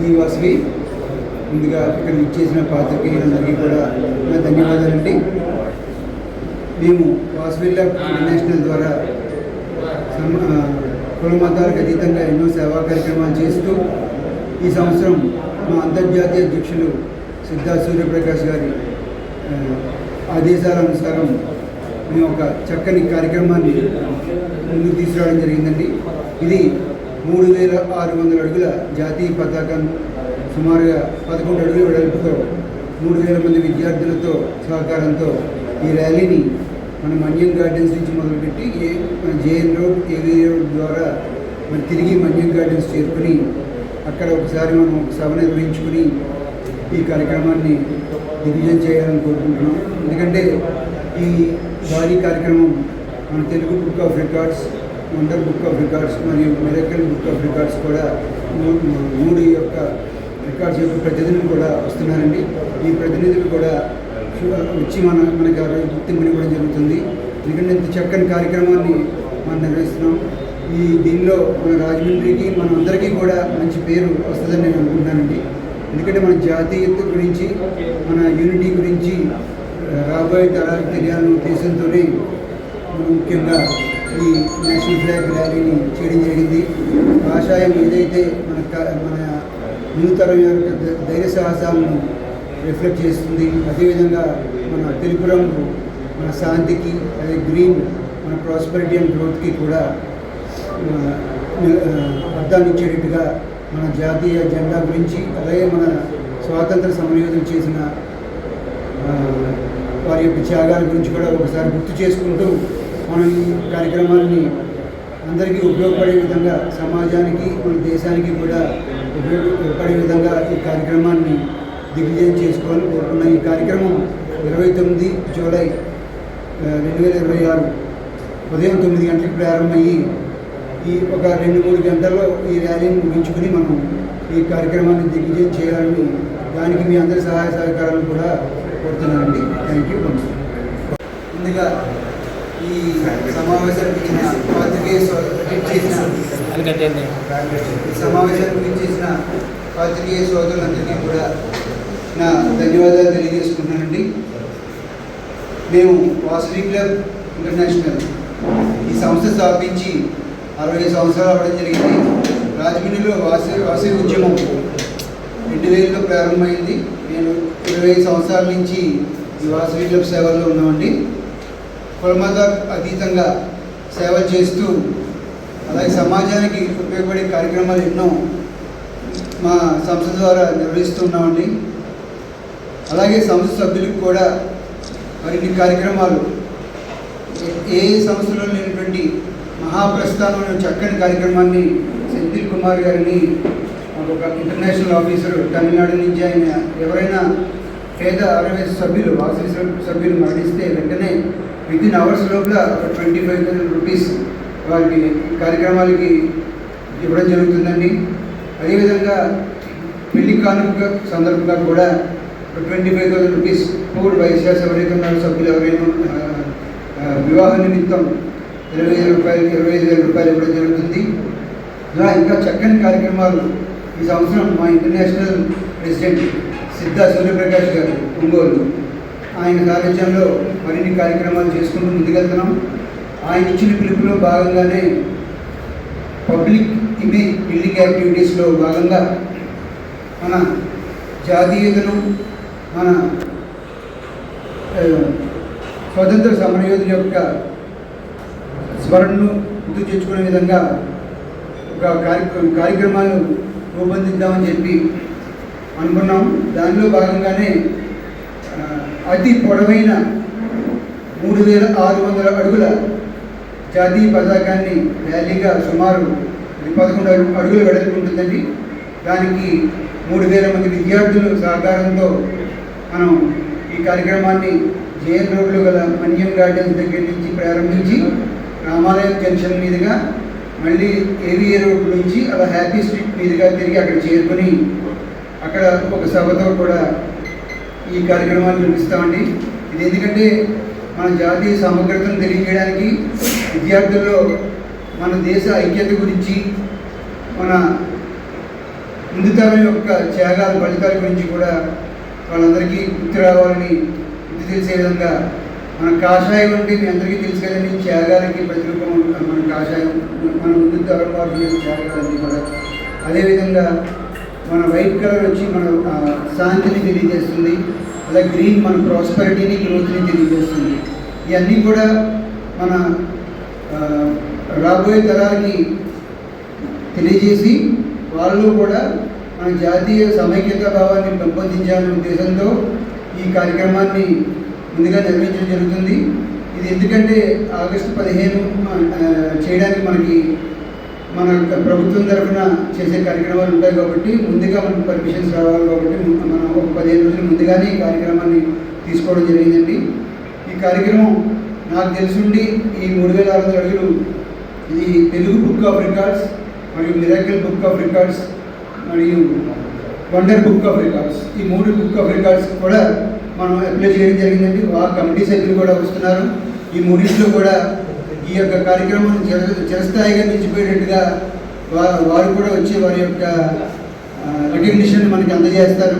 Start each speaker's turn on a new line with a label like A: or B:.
A: శ్రీవాసవి. ముందుగా ఇక్కడ ఇచ్చేసిన పాత్రికేయులందరికీ కూడా నా ధన్యవాదాలండి. మేము వాసవి ల్యాబ్ ఇంటర్నేషనల్ ద్వారా కుల మతాలకు అతీతంగా ఎన్నో సేవా కార్యక్రమాలు చేస్తూ ఈ సంవత్సరం మా అంతర్జాతీయ అధ్యక్షులు సిద్ధా సూర్యప్రకాష్ గారి ఆదేశాల అనుసారం మేము ఒక చక్కని కార్యక్రమాన్ని ముందుకు తీసుకురావడం జరిగిందండి. ఇది 3600 అడుగుల జాతీయ పతాకాన్ని సుమారుగా 11 అడుగుల వెడల్పుతో 3000 మంది విద్యార్థులతో సహకారంతో ఈ ర్యాలీని మన మన్యం గార్డెన్స్ నుంచి మొదలుపెట్టి జేఎన్ రోడ్, ఏవీ రోడ్ ద్వారా మరి తిరిగి మన్యం గార్డెన్స్ చేరుకుని అక్కడ ఒకసారి మనం ఒక సభ నిర్వహించుకుని ఈ కార్యక్రమాన్ని దిగ్విజయం చేయాలని కోరుకుంటున్నాం. ఎందుకంటే ఈ భారీ కార్యక్రమం మన Telugu book of records, wonder book of records మరియు మిరకల్ బుక్ ఆఫ్ రికార్డ్స్ కూడా 3 యొక్క రికార్డ్స్ యొక్క ప్రతినిధులు కూడా వస్తున్నారండి. ఈ ప్రతినిధులు కూడా వచ్చి మనకి ఆ రోజు గుర్తింపునివ్వడం జరుగుతుంది. ఎందుకంటే ఇంత చక్కని కార్యక్రమాన్ని మనం నిర్వహిస్తున్నాం. దీనిలో మన రాజమండ్రికి మన అందరికీ కూడా మంచి పేరు వస్తుందని నేను అనుకుంటున్నానండి. ఎందుకంటే మన జాతీయత గురించి, మన యూనిటీ గురించి రాబోయే తరాలకు తెలియాలనే ఉద్దేశంతోనే ముఖ్యంగా ఈ నేషనల్ ఫ్లాగ్ ర్యాలీని చేయడం జరిగింది. ఆశయం ఏదైతే మన న్యూతరం యొక్క ధైర్య సాహసాలను రిఫ్లెక్ట్ చేస్తుంది. అదేవిధంగా మన తెలుపు రంగు మన శాంతికి, అదే గ్రీన్ మన ప్రాస్పరిటీ అండ్ గ్రోత్కి కూడా అర్థాన్ని ఇచ్చేటట్టుగా మన జాతీయ జెండా గురించి, అలాగే మన స్వాతంత్ర సమరయోధులు చేసిన వారి యొక్క త్యాగాల గురించి కూడా ఒకసారి గుర్తు చేసుకుంటూ మనం ఈ కార్యక్రమాన్ని అందరికీ ఉపయోగపడే విధంగా, సమాజానికి మన దేశానికి కూడా ఉపయోగపడే విధంగా ఈ కార్యక్రమాన్ని దిగ్విజయం చేసుకోవాలని కోరుకున్నాం. ఈ కార్యక్రమం 29 జూలై 2026 ఉదయం 9 గంటలకు ప్రారంభమయ్యి ఈ ఒక 2-3 గంటల్లో ఈ ర్యాలీని ముగించుకుని మనం ఈ కార్యక్రమాన్ని దిగ్విజయం చేయాలని, దానికి మీ అందరి సహాయ సహకారాలు కూడా కోరుతున్నానండి. Thank you. ముందుగా ఈ సమావేశానికి ఇచ్చిన పాత్రికేయ సోదరులందరికీ కూడా నా ధన్యవాదాలు తెలియజేసుకుంటున్నానండి. మేము వాసవి క్లబ్ ఇంటర్నేషనల్ ఈ సంస్థ స్థాపించి 60 సంవత్సరాలు అవ్వడం జరిగింది. రాజమండ్రిలో వాసవి ఉద్యమం 2000లో ప్రారంభమైంది. నేను 25 సంవత్సరాల నుంచి ఈ వాసవి క్లబ్ సేవల్లో ఉన్నామండి. కులమత అతీతంగా సేవలు చేస్తూ, అలాగే సమాజానికి ఉపయోగపడే కార్యక్రమాలు ఎన్నో మా సంస్థ ద్వారా నిర్వహిస్తున్నామండి. అలాగే సంస్థ సభ్యులకు కూడా మరిన్ని కార్యక్రమాలు, ఏ సంస్థలో లేనటువంటి మహాప్రస్థానం అనే చక్కని కార్యక్రమాన్ని సెంథిల్ కుమార్ గారిని ఒక ఇంటర్నేషనల్ ఆఫీసర్ తమిళనాడు నుంచి, ఆయన ఎవరైనా పేద 60 సభ్యులు వాసవి సభ్యులు మరణిస్తే వెంటనే వితిన్ అవర్స్ లోపల ఒక 25,000 రూపీస్ వారికి కార్యక్రమాలకి ఇవ్వడం జరుగుతుందండి. అదేవిధంగా పెళ్లి కానుక సందర్భంగా కూడా 25,000 రూపీస్ పూర్ వైశ్యాస్ ఎవరైతే ఉన్నారో సభ్యులు ఎవరైనా వివాహ నిమిత్తం 25,000 రూపాయలు ఇవ్వడం జరుగుతుంది. ఇలా ఇంకా చక్కని కార్యక్రమాలు ఈ సంవత్సరం మా ఇంటర్నేషనల్ ప్రెసిడెంట్ సిద్ధా సూర్యప్రకాష్ గారు ఒంగోలు, ఆయన కార్యాలయంలో మరిన్ని కార్యక్రమాలు చేసుకుంటూ ముందుకెళ్తున్నాం. ఆయన ఇచ్చిన పిలుపులో భాగంగానే పబ్లిక్ ఇమేజ్ బిల్డింగ్ యాక్టివిటీస్లో భాగంగా మన జాతీయతను, మన స్వతంత్ర సమరయోధుల యొక్క స్మరణను గుర్తు తెచ్చుకునే విధంగా ఒక కార్యక్రమాలు రూపొందిద్దామని చెప్పి అనుకున్నాం. దానిలో భాగంగానే అతి పొడవైన 3600 అడుగుల జాతీయ పతాకాన్ని ర్యాలీగా సుమారు 11 అడుగుల వెడల్పు ఉంటుందండి. దానికి 3000 మంది విద్యార్థుల సహకారంతో మనం ఈ కార్యక్రమాన్ని జేఎన్ రోడ్లో గల మన్యం గార్డెన్స్ దగ్గర నుంచి ప్రారంభించి రామాలయం జంక్షన్ మీదుగా మళ్ళీ ఏవీ రోడ్ నుంచి అలా హ్యాపీ స్ట్రీట్ మీదుగా తిరిగి అక్కడ చేరుకొని అక్కడ ఒక సభతో కూడా ఈ కార్యక్రమాన్ని నిర్వహిస్తామండి. ఇది ఎందుకంటే మన జాతీయ సమగ్రతను తెలియజేయడానికి, విద్యార్థుల్లో మన దేశ ఐక్యత గురించి, మన ముందు తరం యొక్క త్యాగాల ఫలితాల గురించి కూడా వాళ్ళందరికీ గుర్తు రావాలని గుర్తు తెలిసే విధంగా మన కాషాయం అంటే మీ అందరికీ తెలుసు కదండి, త్యాగాలకి ప్రతిరూపం మన కాషాయం, మన ముందు తరం వారి త్యాగాలన్నీ కూడా. అదేవిధంగా మన వైట్ కలర్ వచ్చి మన శాంతిని తెలియజేస్తుంది, అలా గ్రీన్ మన ప్రాస్పరిటీని గ్రోత్ని తెలియజేస్తుంది. ఇవన్నీ కూడా మన రాబోయే తరాలకి తెలియజేసి వాళ్ళు కూడా మన జాతీయ సమైక్యతా భావాన్ని పెంపొందించాలనే ఉద్దేశంతో ఈ కార్యక్రమాన్ని ముందుగా నిర్వహించడం జరుగుతుంది. ఇది ఎందుకంటే ఆగస్టు 15 చేయడానికి మనకి మన ప్రభుత్వం తరఫున చేసే కార్యక్రమాలు ఉంటాయి కాబట్టి ముందుగా మనకు పర్మిషన్స్ రావాలి కాబట్టి మనం ఒక 15 రోజులు ముందుగానే ఈ కార్యక్రమాన్ని తీసుకోవడం జరిగిందండి. ఈ కార్యక్రమం నాకు తెలుసుండి ఈ 3600 అడుగులు ఇది తెలుగు బుక్ ఆఫ్ రికార్డ్స్ మరియు మిరాకిల్ బుక్ ఆఫ్ రికార్డ్స్ మరియు వండర్ బుక్ ఆఫ్ రికార్డ్స్, ఈ 3 బుక్ ఆఫ్ రికార్డ్స్ కూడా మనం అప్లై చేయడం జరిగిందండి. కమిటీ సభ్యులు కూడా వస్తున్నారు. ఈ 3 కూడా ఈ యొక్క కార్యక్రమం చిరస్థాయిగా నిలిచిపోయేటట్టుగా వారు కూడా వచ్చి వారి యొక్క రికగ్నిషన్ మనకి అందజేస్తారు.